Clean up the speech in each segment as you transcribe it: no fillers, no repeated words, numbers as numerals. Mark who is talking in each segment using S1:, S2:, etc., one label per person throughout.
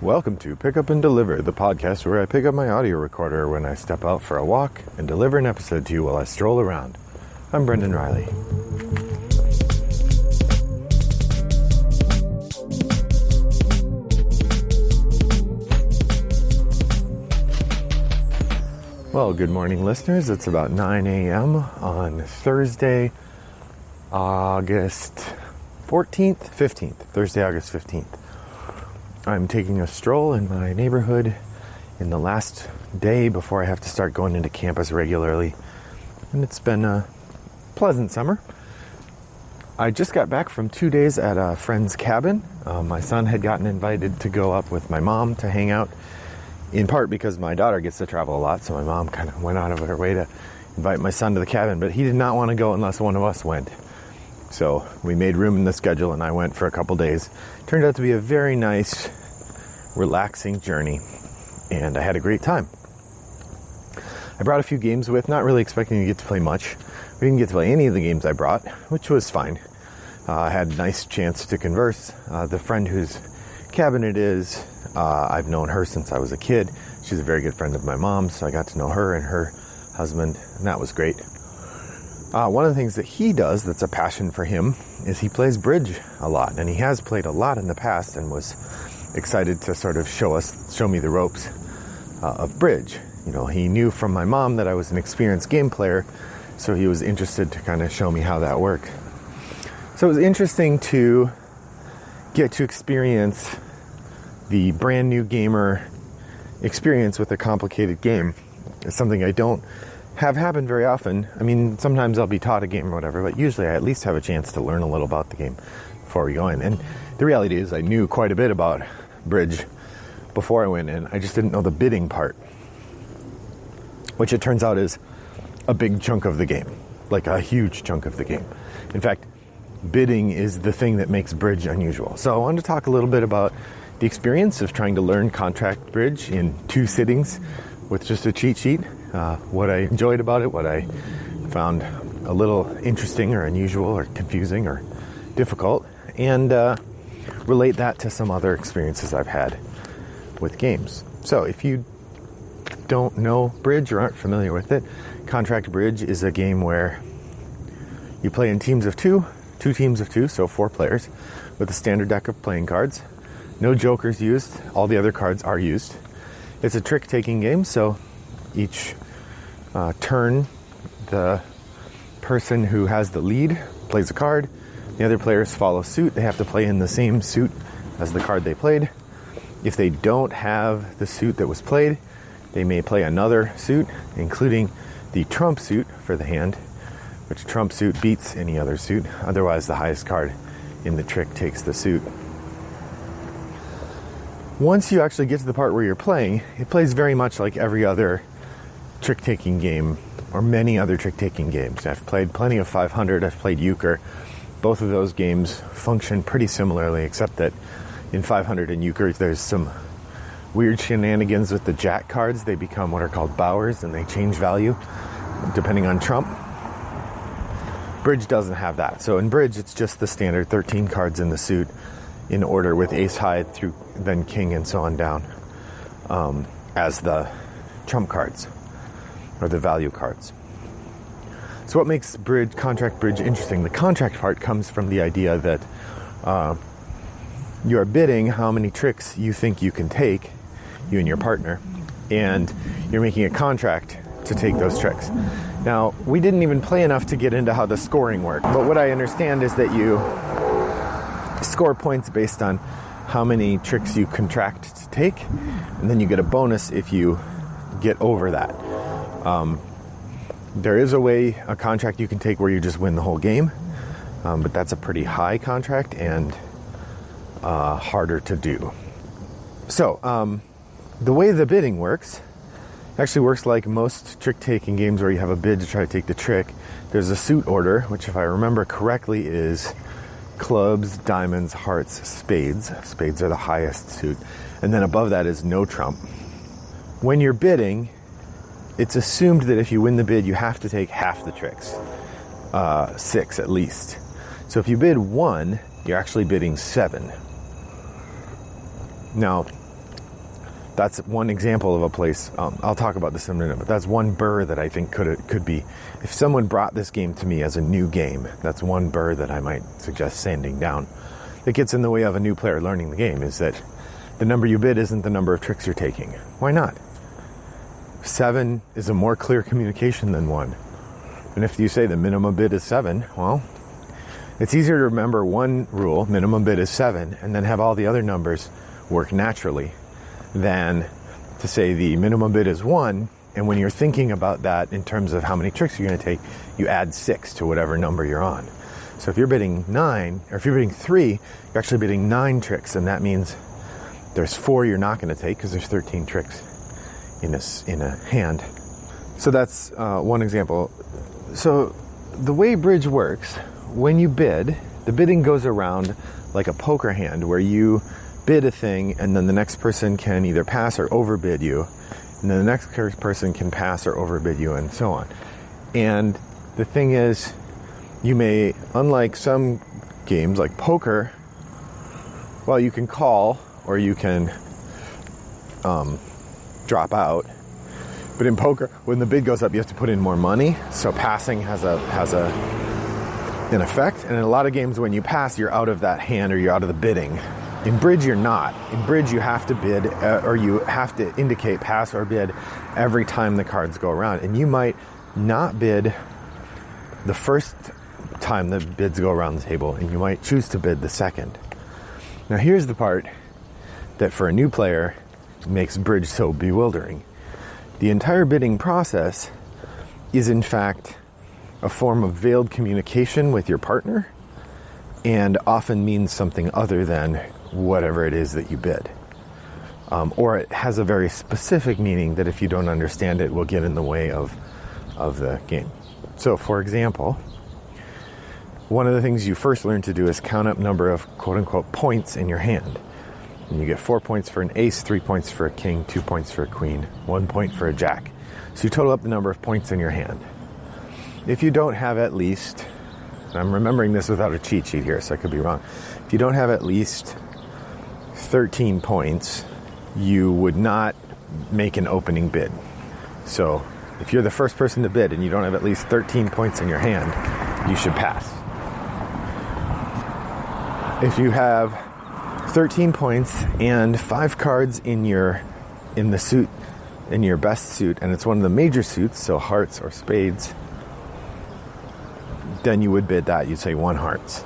S1: Welcome to Pick Up and Deliver, the podcast where I pick up my audio recorder when I step out for a walk and deliver an episode to you while I stroll around. I'm Brendan Riley. Well, good morning, listeners. It's about 9 a.m. on Thursday, August 15th. Thursday, August 15th. I'm taking a stroll in my neighborhood in the last day before I have to start going into campus regularly. And it's been a pleasant summer. I just got back from 2 days at a friend's cabin. My son had gotten invited to go up with my mom to hang out, in part because my daughter gets to travel a lot, so my mom kind of went out of her way to invite my son to the cabin, but he did not want to go unless one of us went. So we made room in the schedule and I went for a couple days. Turned out to be a very nice, relaxing journey, and I had a great time. I brought a few games with, not really expecting to get to play much. We didn't get to play any of the games I brought, which was fine. I had a nice chance to converse. The friend whose cabin it is, I've known her since I was a kid. She's a very good friend of my mom's, so I got to know her and her husband, and that was great. One of the things that he does that's a passion for him is he plays bridge a lot, and he has played a lot in the past and was excited to sort of show me the ropes of bridge. You know, he knew from my mom that I was an experienced game player, so he was interested to kind of show me how that worked. So it was interesting to get to experience the brand new gamer experience with a complicated game. It's something I don't have happened very often. I mean, sometimes I'll be taught a game or whatever, but usually I at least have a chance to learn a little about the game before we go in. And the reality is I knew quite a bit about bridge before I went in. I just didn't know the bidding part, which it turns out is a big chunk of the game, like a huge chunk of the game. In fact, bidding is the thing that makes bridge unusual. So I wanted to talk a little bit about the experience of trying to learn contract bridge in 2 sittings with just a cheat sheet. What I enjoyed about it, what I found a little interesting or unusual or confusing or difficult, and relate that to some other experiences I've had with games. So if you don't know bridge or aren't familiar with it, contract bridge is a game where you play in teams of 2 teams of 2, so 4 players, with a standard deck of playing cards. No jokers used, all the other cards are used. It's a trick-taking game, so each turn, the person who has the lead plays a card. The other players follow suit. They have to play in the same suit as the card they played. If they don't have the suit that was played, they may play another suit, including the trump suit for the hand, which trump suit beats any other suit. Otherwise, the highest card in the trick takes the suit. Once you actually get to the part where you're playing, it plays very much like every other trick-taking game, or many other trick-taking games. I've played plenty of 500, I've played Euchre. Both of those games function pretty similarly, except that in 500 and Euchre, there's some weird shenanigans with the jack cards. They become what are called bowers, and they change value depending on trump. Bridge doesn't have that. So in bridge, it's just the standard 13 cards in the suit in order with ace high through then king and so on down as the trump cards or the value cards. So what makes contract bridge interesting? The contract part comes from the idea that you are bidding how many tricks you think you can take, you and your partner, and you're making a contract to take those tricks. Now, we didn't even play enough to get into how the scoring worked, but what I understand is that you score points based on how many tricks you contract to take, and then you get a bonus if you get over that. There is a contract you can take where you just win the whole game, but that's a pretty high contract and harder to do. So the way the bidding works actually works like most trick-taking games where you have a bid to try to take the trick. There's a suit order, which if I remember correctly is clubs, diamonds, hearts, spades. Spades are the highest suit. And then above that is no trump. When you're bidding, it's assumed that if you win the bid, you have to take half the tricks. 6 at least. So if you bid 1, you're actually bidding 7. Now, That's one example of a place. I'll talk about this in a minute, but that's one burr that I think could be. If someone brought this game to me as a new game, that's one burr that I might suggest sanding down. That gets in the way of a new player learning the game, is that the number you bid isn't the number of tricks you're taking. Why not? 7 is a more clear communication than 1. And if you say the minimum bid is 7, well, it's easier to remember one rule, minimum bid is 7, and then have all the other numbers work naturally, than to say the minimum bid is 1, and when you're thinking about that in terms of how many tricks you're going to take, you add 6 to whatever number you're on. So if you're bidding 9, or if you're bidding 3, you're actually bidding 9 tricks, and that means there's 4 you're not going to take because there's 13 tricks in a hand. So that's one example. So the way bridge works, when you bid, the bidding goes around like a poker hand where you bid a thing and then the next person can either pass or overbid you, and then the next person can pass or overbid you, and so on. And the thing is, you may, unlike some games like poker, well, you can call or you can drop out. But in poker, when the bid goes up, you have to put in more money. So passing has an effect. And in a lot of games, when you pass, you're out of that hand or you're out of the bidding. In bridge, you're not. In bridge, you have to bid or you have to indicate pass or bid every time the cards go around. And you might not bid the first time the bids go around the table, and you might choose to bid the second. Now, here's the part that for a new player makes bridge so bewildering. The entire bidding process is, in fact, a form of veiled communication with your partner, and often means something other than whatever it is that you bid. Or it has a very specific meaning that if you don't understand it will get in the way of the game. So, for example, one of the things you first learn to do is count up number of quote-unquote points in your hand. And you get 4 points for an ace, 3 points for a king, 2 points for a queen, 1 point for a jack. So you total up the number of points in your hand. If you don't have at least, and I'm remembering this without a cheat sheet here, so I could be wrong. If you don't have at least 13 points, you would not make an opening bid. So if you're the first person to bid and you don't have at least 13 points in your hand, you should pass. If you have 13 points and 5 cards in the suit, in your best suit, and it's one of the major suits, so hearts or spades, then you would bid that. You'd say 1 hearts.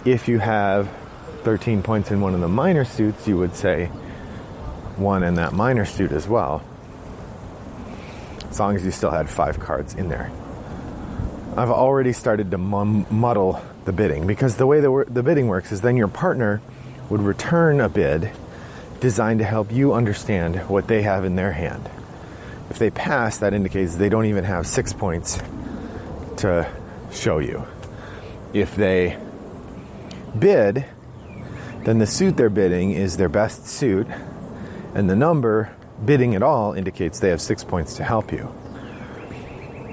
S1: If you have 13 points in one of the minor suits, you would say 1 in that minor suit as well, as long as you still had 5 cards in there. I've already started to muddle the bidding, because the way the bidding works is then your partner would return a bid designed to help you understand what they have in their hand. If they pass, that indicates they don't even have 6 points to show you. If they bid, then the suit they're bidding is their best suit, and the number bidding at all indicates they have 6 points to help you.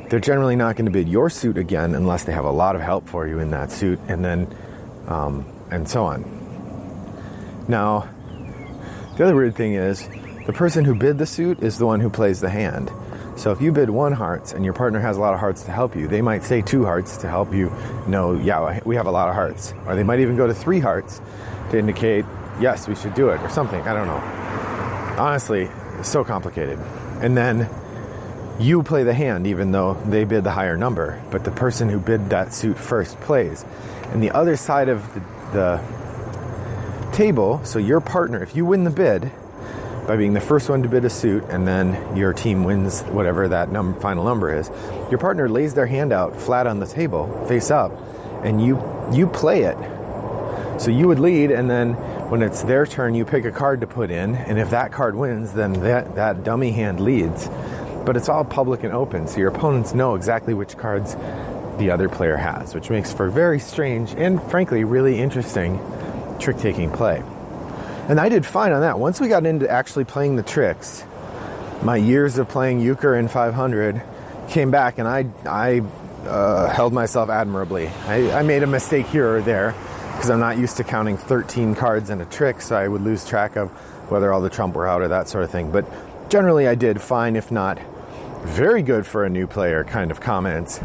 S1: They're generally not going to bid your suit again unless they have a lot of help for you in that suit, and then and so on. Now, the other weird thing is the person who bid the suit is the one who plays the hand. So if you bid 1 hearts and your partner has a lot of hearts to help you, they might say 2 hearts to help you know, yeah, we have a lot of hearts. Or they might even go to 3 hearts to indicate, yes, we should do it, or something. I don't know. Honestly, it's so complicated. And then you play the hand even though they bid the higher number, but the person who bid that suit first plays. And the other side of the table, so your partner, if you win the bid by being the first one to bid a suit, and then your team wins whatever that final number is, your partner lays their hand out flat on the table, face up, and you play it. So you would lead, and then when it's their turn, you pick a card to put in, and if that card wins, then that dummy hand leads. But it's all public and open, so your opponents know exactly which cards the other player has, which makes for very strange and, frankly, really interesting trick-taking play. And I did fine on that. Once we got into actually playing the tricks, my years of playing euchre and 500 came back, and I held myself admirably. I made a mistake here or there, because because I'm not used to counting 13 cards in a trick, so I would lose track of whether all the trump were out or that sort of thing. But generally I did fine, if not very good for a new player kind of comments.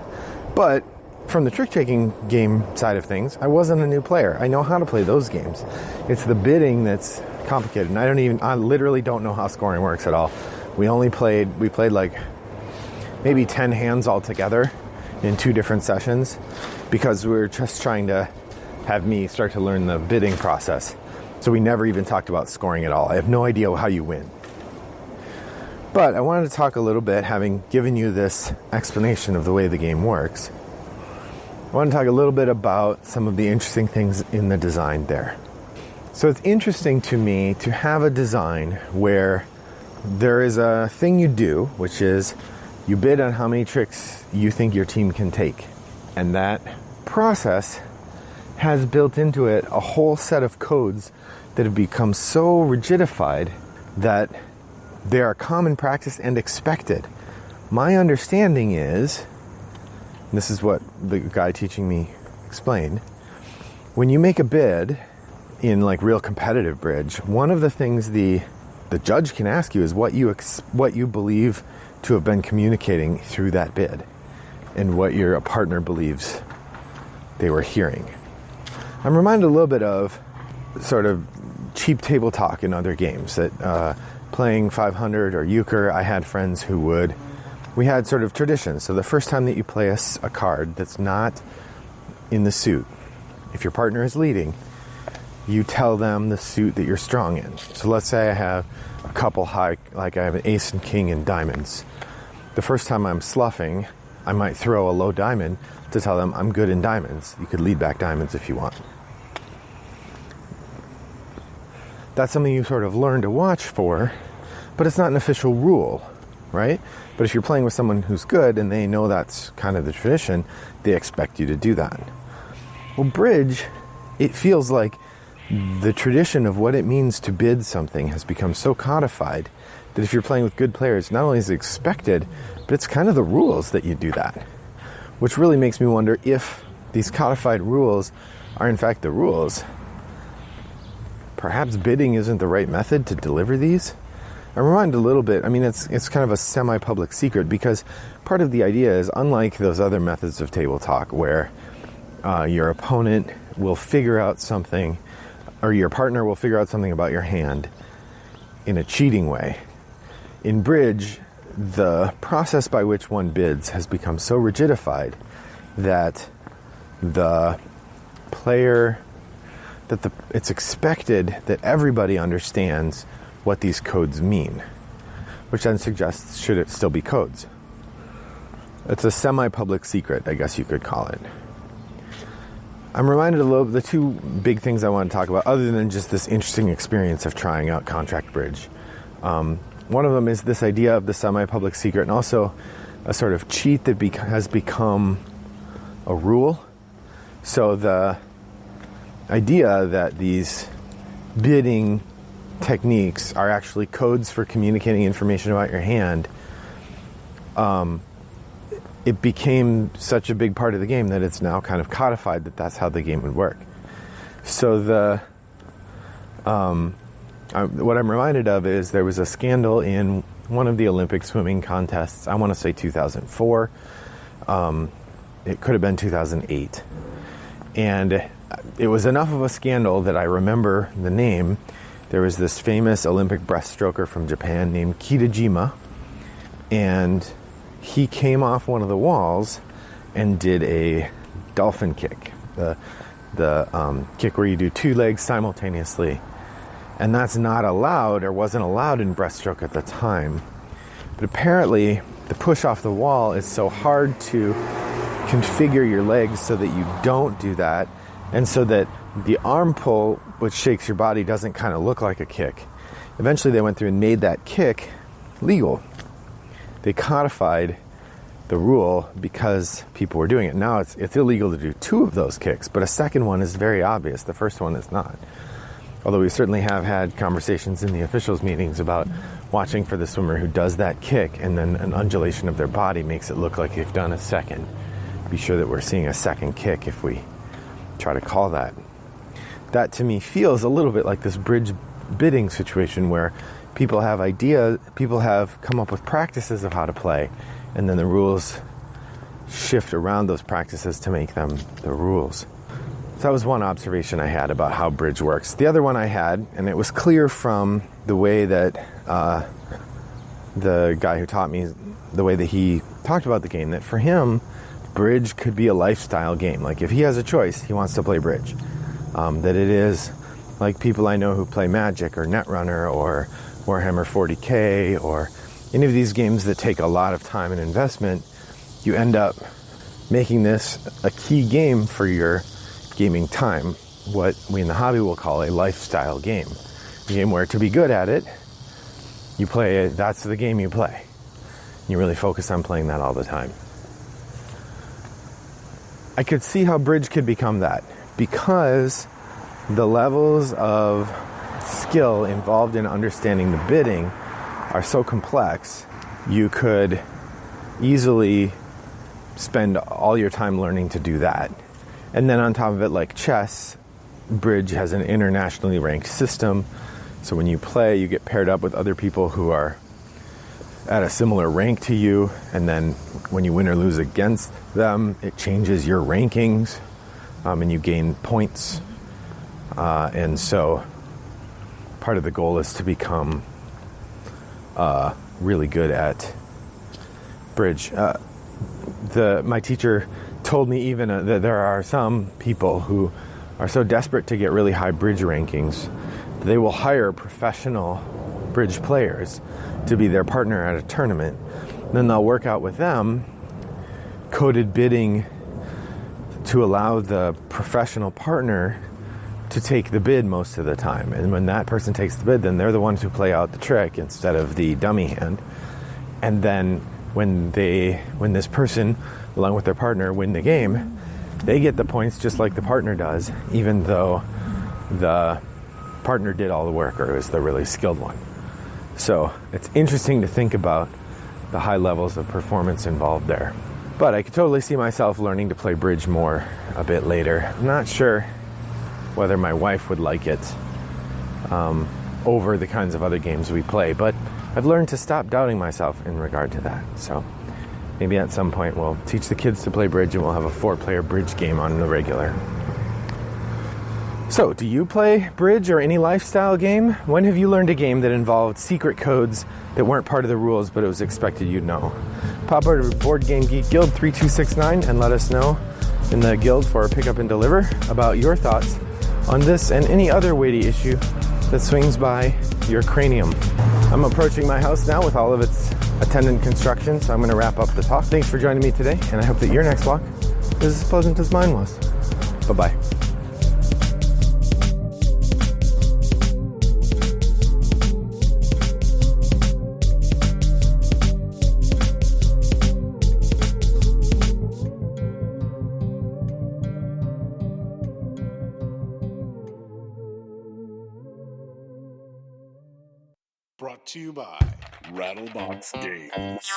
S1: But from the trick-taking game side of things, I wasn't a new player. I know how to play those games. It's the bidding that's complicated, and I literally don't know how scoring works at all. We played like maybe 10 hands altogether in 2 different sessions, because we were just trying to have me start to learn the bidding process. So we never even talked about scoring at all. I have no idea how you win. But I wanted to talk a little bit, having given you this explanation of the way the game works, I want to talk a little bit about some of the interesting things in the design there. So it's interesting to me to have a design where there is a thing you do, which is you bid on how many tricks you think your team can take. And that process has built into it a whole set of codes that have become so rigidified that they are common practice and expected. My understanding is, this is what the guy teaching me explained, when you make a bid in like real competitive bridge, one of the things the judge can ask you is what you believe to have been communicating through that bid and what your partner believes they were hearing. I'm reminded a little bit of sort of cheap table talk in other games that playing 500 or euchre, I had friends who we had sort of traditions. So the first time that you play a card that's not in the suit, if your partner is leading, you tell them the suit that you're strong in. So let's say I have a couple high, like I have an ace and king in diamonds. The first time I'm sluffing, I might throw a low diamond to tell them I'm good in diamonds. You could lead back diamonds if you want. That's something you sort of learn to watch for, but it's not an official rule, right? But if you're playing with someone who's good and they know that's kind of the tradition, they expect you to do that. Well, bridge, it feels like the tradition of what it means to bid something has become so codified that if you're playing with good players, not only is it expected, but it's kind of the rules that you do that. Which really makes me wonder if these codified rules are in fact the rules. Perhaps bidding isn't the right method to deliver these. I'm reminded a little bit, it's kind of a semi-public secret, because part of the idea is, unlike those other methods of table talk where your opponent will figure out something, or your partner will figure out something about your hand in a cheating way, in bridge, the process by which one bids has become so rigidified that it's expected that everybody understands what these codes mean, which then suggests, should it still be codes? It's a semi-public secret, I guess you could call it. I'm reminded a little of the 2 big things I want to talk about, other than just this interesting experience of trying out contract bridge. One of them is this idea of the semi-public secret, and also a sort of cheat that has become a rule. So the idea that these bidding techniques are actually codes for communicating information about your hand, it became such a big part of the game that it's now kind of codified that that's how the game would work. So what I'm reminded of is there was a scandal in one of the Olympic swimming contests, I want to say 2004, it could have been 2008, and it was enough of a scandal that I remember the name. There was this famous Olympic breaststroker from Japan named Kitajima, and he came off one of the walls and did a dolphin kick, the kick where you do 2 legs simultaneously. And that's not allowed, or wasn't allowed in breaststroke at the time. But apparently, the push off the wall is so hard to configure your legs so that you don't do that, and so that the arm pull, which shakes your body, doesn't kind of look like a kick. Eventually, they went through and made that kick legal. They codified the rule because people were doing it. Now it's illegal to do 2 of those kicks, but a second one is very obvious. The first one is not. Although we certainly have had conversations in the officials' meetings about watching for the swimmer who does that kick and then an undulation of their body makes it look like they've done a second. Be sure that we're seeing a second kick if we try to call that. that to me feels a little bit like this bridge bidding situation where people have ideas, people have come up with practices of how to play, and then the rules shift around those practices to make them the rules. So that was one observation I had about how bridge works. The other one I had, and it was clear from the way that the guy who taught me, the way that he talked about the game, that for him, bridge could be a lifestyle game. Like if he has a choice, he wants to play bridge. That it is like people I know who play Magic or Netrunner or Warhammer 40K or any of these games that take a lot of time and investment, you end up making this a key game for your gaming time, what we in the hobby will call a lifestyle game. A game where to be good at it, you play it, that's the game you play. You really focus on playing that all the time. I could see how bridge could become that because the levels of skill involved in understanding the bidding are so complex. You could easily spend all your time learning to do that. And then on top of it, like chess, bridge has an internationally ranked system. So when you play, you get paired up with other people who are at a similar rank to you. And then when you win or lose against them, it changes your rankings and you gain points. And so part of the goal is to become really good at bridge. My teacher told me even that there are some people who are so desperate to get really high bridge rankings, they will hire professional bridge players to be their partner at a tournament. Then they'll work out with them coded bidding to allow the professional partner to take the bid most of the time. And when that person takes the bid, then they're the ones who play out the trick instead of the dummy hand. And then when this person, along with their partner, win the game, they get the points just like the partner does, even though the partner did all the work or is the really skilled one. So it's interesting to think about the high levels of performance involved there. But I could totally see myself learning to play bridge more a bit later. I'm not sure whether my wife would like it over the kinds of other games we play, but I've learned to stop doubting myself in regard to that. So maybe at some point we'll teach the kids to play bridge and we'll have a 4-player bridge game on the regular. So, do you play bridge or any lifestyle game? When have you learned a game that involved secret codes that weren't part of the rules but it was expected you'd know? Pop over to Board Game Geek Guild 3269 and let us know in the guild for Pick Up and Deliver about your thoughts on this and any other weighty issue that swings by your cranium. I'm approaching my house now with all of its attendant construction, so I'm going to wrap up the talk. Thanks for joining me today, and I hope that your next walk is as pleasant as mine was. Bye-bye.
S2: Brought to you by Rattlebox Games.